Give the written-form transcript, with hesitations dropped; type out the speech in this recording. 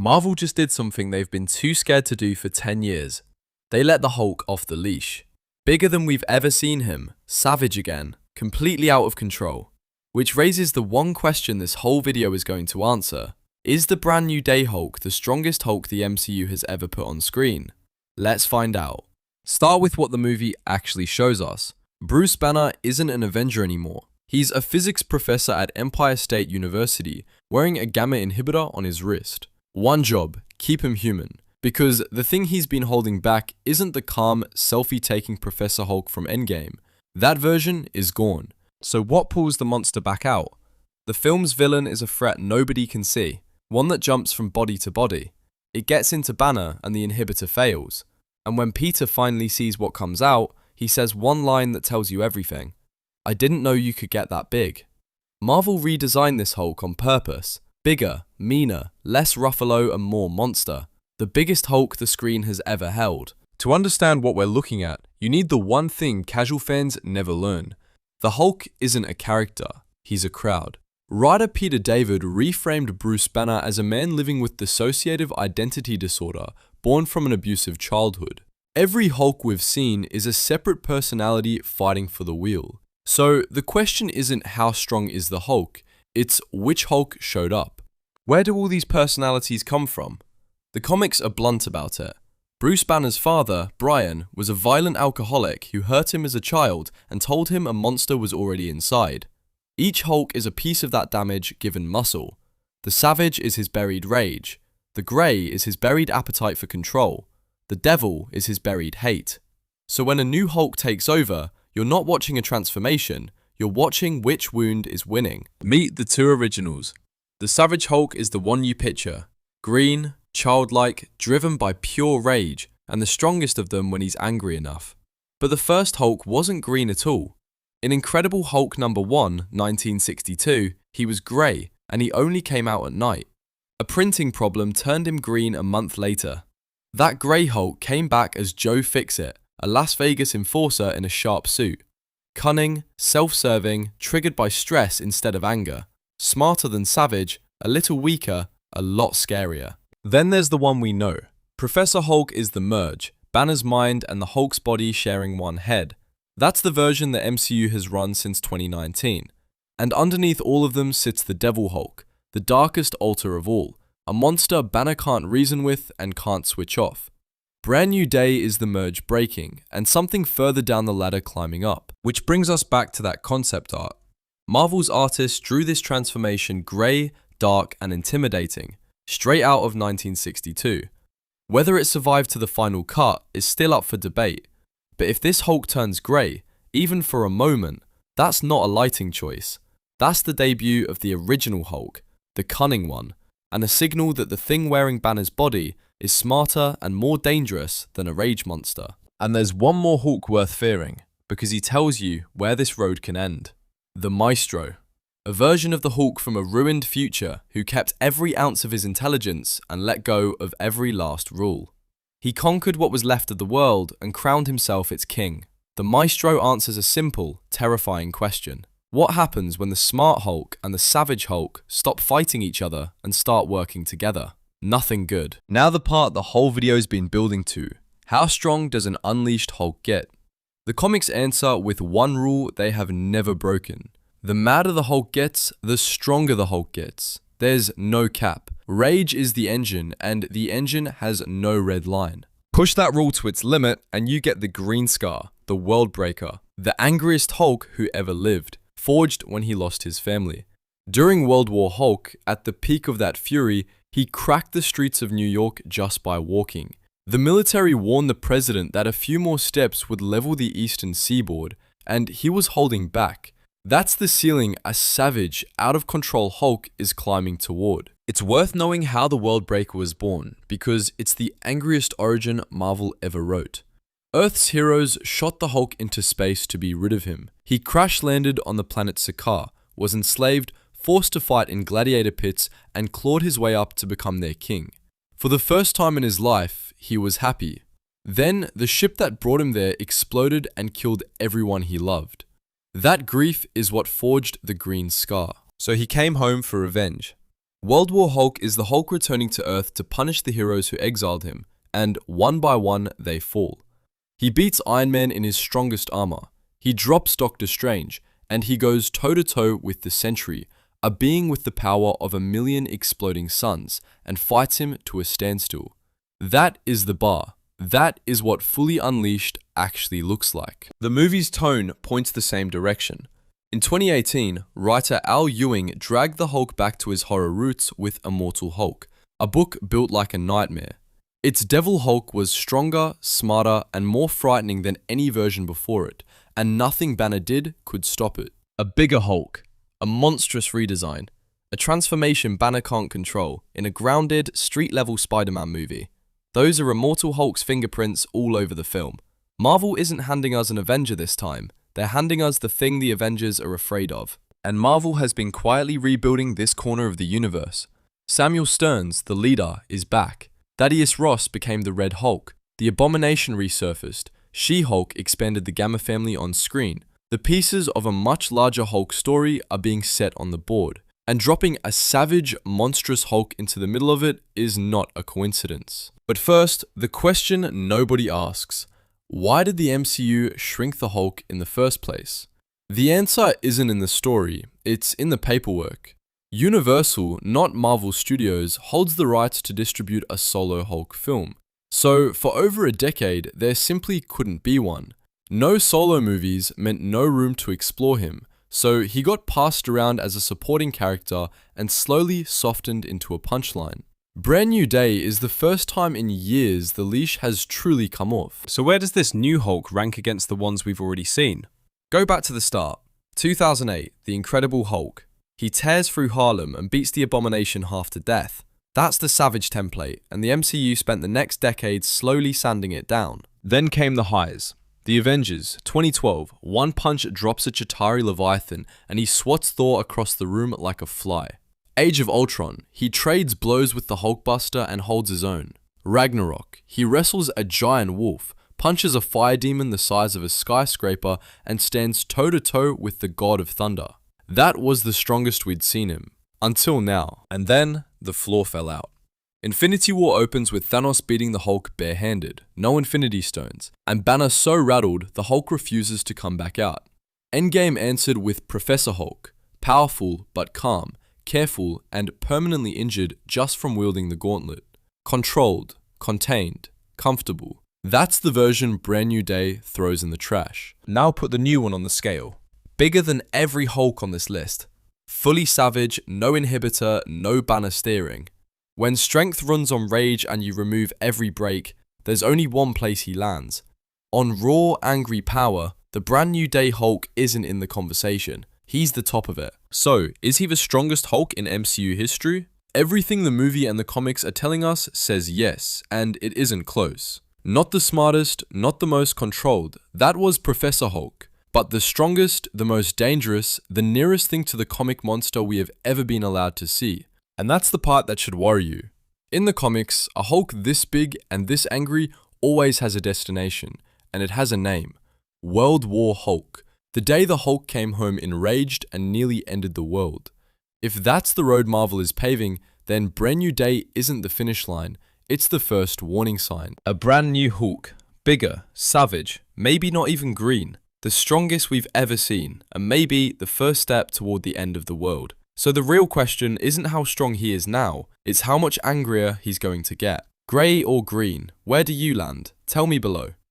Marvel just did something they've been too scared to do for 10 years. They let the Hulk off the leash. Bigger than we've ever seen him, savage again, completely out of control. Which raises the one question this whole video is going to answer. Is the brand new day Hulk the strongest Hulk the MCU has ever put on screen? Let's find out. Start with what the movie actually shows us. Bruce Banner isn't an Avenger anymore. He's a physics professor at Empire State University, wearing a gamma inhibitor on his wrist. One job, keep him human. Because the thing he's been holding back isn't the calm, selfie-taking Professor Hulk from Endgame. That version is gone. So what pulls the monster back out? The film's villain is a threat nobody can see, one that jumps from body to body. It gets into Banner and the inhibitor fails. And when Peter finally sees what comes out, he says one line that tells you everything. I didn't know you could get that big. Marvel redesigned this Hulk on purpose. Bigger, meaner, less Ruffalo and more monster. The biggest Hulk the screen has ever held. To understand what we're looking at, you need the one thing casual fans never learn. The Hulk isn't a character, he's a crowd. Writer Peter David reframed Bruce Banner as a man living with dissociative identity disorder born from an abusive childhood. Every Hulk we've seen is a separate personality fighting for the wheel. So the question isn't how strong is the Hulk, it's which Hulk showed up. Where do all these personalities come from? The comics are blunt about it. Bruce Banner's father, Brian, was a violent alcoholic who hurt him as a child and told him a monster was already inside. Each Hulk is a piece of that damage given muscle. The Savage is his buried rage. The Grey is his buried appetite for control. The Devil is his buried hate. So when a new Hulk takes over, you're not watching a transformation, you're watching which wound is winning. Meet the two originals. The Savage Hulk is the one you picture. Green, childlike, driven by pure rage, and the strongest of them when he's angry enough. But the first Hulk wasn't green at all. In Incredible Hulk number 1, 1962, he was grey, and he only came out at night. A printing problem turned him green a month later. That grey Hulk came back as Joe Fix-It, a Las Vegas enforcer in a sharp suit. Cunning, self-serving, triggered by stress instead of anger. Smarter than Savage, a little weaker, a lot scarier. Then there's the one we know. Professor Hulk is the merge, Banner's mind and the Hulk's body sharing one head. That's the version the MCU has run since 2019. And underneath all of them sits the Devil Hulk, the darkest altar of all, a monster Banner can't reason with and can't switch off. Brand New Day is the merge breaking, and something further down the ladder climbing up. Which brings us back to that concept art. Marvel's artists drew this transformation grey, dark and intimidating, straight out of 1962. Whether it survived to the final cut is still up for debate, but if this Hulk turns grey, even for a moment, that's not a lighting choice. That's the debut of the original Hulk, the cunning one, and a signal that the thing wearing Banner's body is smarter and more dangerous than a rage monster. And there's one more Hulk worth fearing, because he tells you where this road can end. The Maestro. A version of the Hulk from a ruined future who kept every ounce of his intelligence and let go of every last rule. He conquered what was left of the world and crowned himself its king. The Maestro answers a simple, terrifying question. What happens when the smart Hulk and the savage Hulk stop fighting each other and start working together? Nothing good. Now the part the whole video's been building to. How strong does an unleashed Hulk get? The comics answer with one rule they have never broken. The madder the Hulk gets, the stronger the Hulk gets. There's no cap. Rage is the engine, and the engine has no red line. Push that rule to its limit, and you get the Green Scar, the World Breaker, the angriest Hulk who ever lived, forged when he lost his family. During World War Hulk, at the peak of that fury, he cracked the streets of New York just by walking. The military warned the president that a few more steps would level the eastern seaboard, and he was holding back. That's the ceiling a savage, out-of-control Hulk is climbing toward. It's worth knowing how the World Breaker was born, because it's the angriest origin Marvel ever wrote. Earth's heroes shot the Hulk into space to be rid of him. He crash-landed on the planet Sakaar, was enslaved, forced to fight in gladiator pits, and clawed his way up to become their king. For the first time in his life, he was happy. Then, the ship that brought him there exploded and killed everyone he loved. That grief is what forged the Green Scar. So he came home for revenge. World War Hulk is the Hulk returning to Earth to punish the heroes who exiled him, and one by one they fall. He beats Iron Man in his strongest armor, he drops Doctor Strange, and he goes toe-to-toe with the Sentry, a being with the power of 1,000,000 exploding suns, and fights him to a standstill. That is the bar. That is what Fully Unleashed actually looks like. The movie's tone points the same direction. In 2018, writer Al Ewing dragged the Hulk back to his horror roots with Immortal Hulk, a book built like a nightmare. Its Devil Hulk was stronger, smarter, and more frightening than any version before it, and nothing Banner did could stop it. A bigger Hulk, a monstrous redesign, a transformation Banner can't control in a grounded, street-level Spider-Man movie. Those are Immortal Hulk's fingerprints all over the film. Marvel isn't handing us an Avenger this time, they're handing us the thing the Avengers are afraid of. And Marvel has been quietly rebuilding this corner of the universe. Samuel Stearns, the leader, is back. Thaddeus Ross became the Red Hulk. The Abomination resurfaced. She-Hulk expanded the Gamma family on screen. The pieces of a much larger Hulk story are being set on the board. And dropping a savage, monstrous Hulk into the middle of it is not a coincidence. But first, the question nobody asks. Why did the MCU shrink the Hulk in the first place? The answer isn't in the story, it's in the paperwork. Universal, not Marvel Studios, holds the rights to distribute a solo Hulk film. So, for over a decade, there simply couldn't be one. No solo movies meant no room to explore him, so he got passed around as a supporting character and slowly softened into a punchline. Brand New Day is the first time in years the leash has truly come off. So where does this new Hulk rank against the ones we've already seen? Go back to the start. 2008, The Incredible Hulk. He tears through Harlem and beats the Abomination half to death. That's the Savage template, and the MCU spent the next decade slowly sanding it down. Then came the highs. The Avengers, 2012, one punch drops a Chitauri Leviathan and he swats Thor across the room like a fly. Age of Ultron, he trades blows with the Hulkbuster and holds his own. Ragnarok, he wrestles a giant wolf, punches a fire demon the size of a skyscraper, and stands toe-to-toe with the God of Thunder. That was the strongest we'd seen him, until now. And then, the floor fell out. Infinity War opens with Thanos beating the Hulk barehanded, no Infinity Stones, and Banner so rattled the Hulk refuses to come back out. Endgame answered with Professor Hulk, powerful but calm, careful and permanently injured just from wielding the gauntlet. Controlled, contained, comfortable. That's the version Brand New Day throws in the trash. Now put the new one on the scale. Bigger than every Hulk on this list. Fully savage, no inhibitor, no Banner steering. When strength runs on rage and you remove every break, there's only one place he lands. On raw, angry power, the Brand New Day Hulk isn't in the conversation. He's the top of it. So, is he the strongest Hulk in MCU history? Everything the movie and the comics are telling us says yes, and it isn't close. Not the smartest, not the most controlled, that was Professor Hulk. But the strongest, the most dangerous, the nearest thing to the comic monster we have ever been allowed to see. And that's the part that should worry you. In the comics, a Hulk this big and this angry always has a destination, and it has a name. World War Hulk. The day the Hulk came home enraged and nearly ended the world. If that's the road Marvel is paving, then Brand New Day isn't the finish line, it's the first warning sign. A brand new Hulk. Bigger, savage, maybe not even green. The strongest we've ever seen, and maybe the first step toward the end of the world. So the real question isn't how strong he is now, it's how much angrier he's going to get. Grey or green, where do you land? Tell me below.